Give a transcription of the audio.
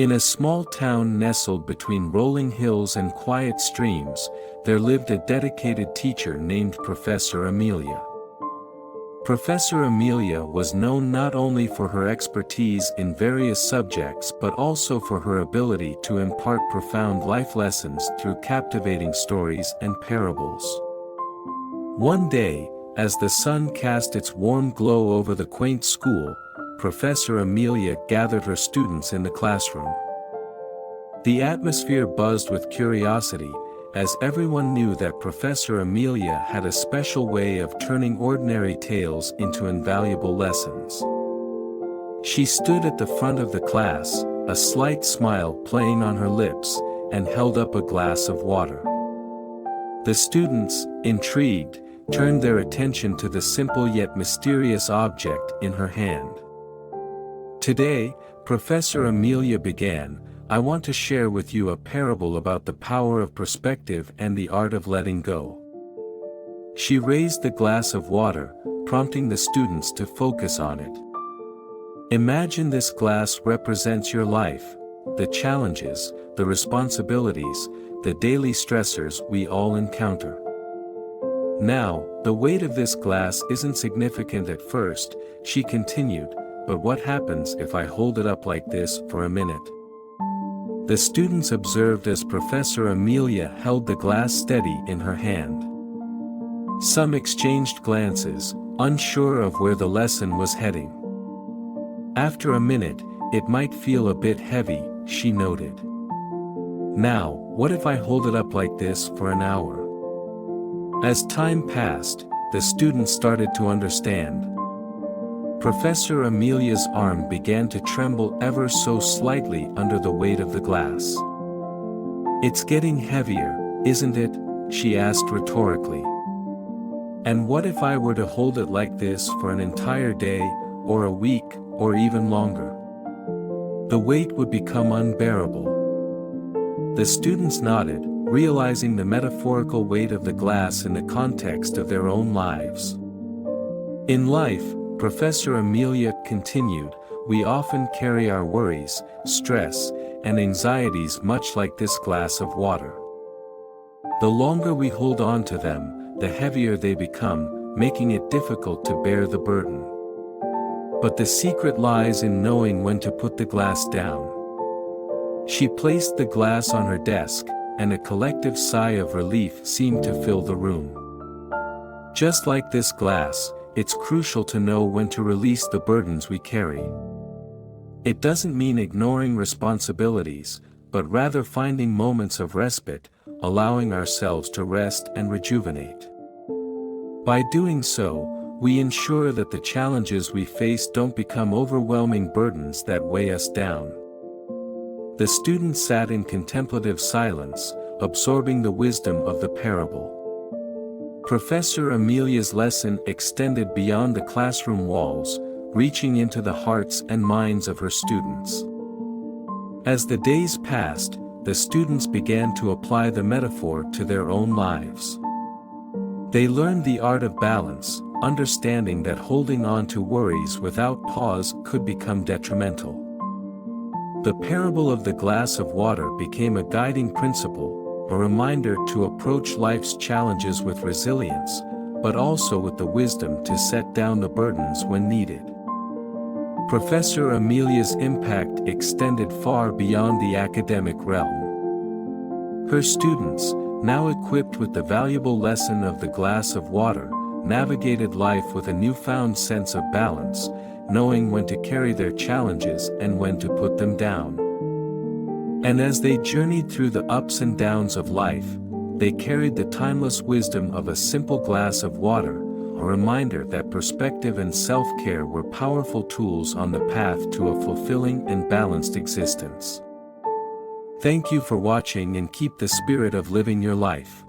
In a small town nestled between rolling hills and quiet streams, there lived a dedicated teacher named Professor Amelia. Professor Amelia was known not only for her expertise in various subjects but also for her ability to impart profound life lessons through captivating stories and parables. One day, as the sun cast its warm glow over the quaint school, Professor Amelia gathered her students in the classroom. The atmosphere buzzed with curiosity, as everyone knew that Professor Amelia had a special way of turning ordinary tales into invaluable lessons. She stood at the front of the class, a slight smile playing on her lips, and held up a glass of water. The students, intrigued, turned their attention to the simple yet mysterious object in her hand. Today, Professor Amelia began, I want to share with you a parable about the power of perspective and the art of letting go. She raised the glass of water, prompting the students to focus on it. Imagine this glass represents your life, the challenges, the responsibilities, the daily stressors we all encounter. Now, the weight of this glass isn't significant at first, she continued, but what happens if I hold it up like this for a minute? The students observed as Professor Amelia held the glass steady in her hand. Some exchanged glances, unsure of where the lesson was heading. After a minute, it might feel a bit heavy, she noted. Now, what if I hold it up like this for an hour? As time passed, the students started to understand. Professor Amelia's arm began to tremble ever so slightly under the weight of the glass. It's getting heavier, isn't it? She asked rhetorically. And what if I were to hold it like this for an entire day, or a week, or even longer? The weight would become unbearable. The students nodded, realizing the metaphorical weight of the glass in the context of their own lives. In life, Professor Amelia continued, we often carry our worries, stress, and anxieties much like this glass of water. The longer we hold on to them, the heavier they become, making it difficult to bear the burden. But the secret lies in knowing when to put the glass down. She placed the glass on her desk, and a collective sigh of relief seemed to fill the room. Just like this glass, it's crucial to know when to release the burdens we carry. It doesn't mean ignoring responsibilities, but rather finding moments of respite, allowing ourselves to rest and rejuvenate. By doing so, we ensure that the challenges we face don't become overwhelming burdens that weigh us down. The students sat in contemplative silence, absorbing the wisdom of the parable. Professor Amelia's lesson extended beyond the classroom walls, reaching into the hearts and minds of her students. As the days passed, the students began to apply the metaphor to their own lives. They learned the art of balance, understanding that holding on to worries without pause could become detrimental. The parable of the glass of water became a guiding principle, a reminder to approach life's challenges with resilience, but also with the wisdom to set down the burdens when needed. Professor Amelia's impact extended far beyond the academic realm. Her students, now equipped with the valuable lesson of the glass of water, navigated life with a newfound sense of balance, knowing when to carry their challenges and when to put them down. And as they journeyed through the ups and downs of life, they carried the timeless wisdom of a simple glass of water, a reminder that perspective and self-care were powerful tools on the path to a fulfilling and balanced existence. Thank you for watching, and keep the spirit of living your life.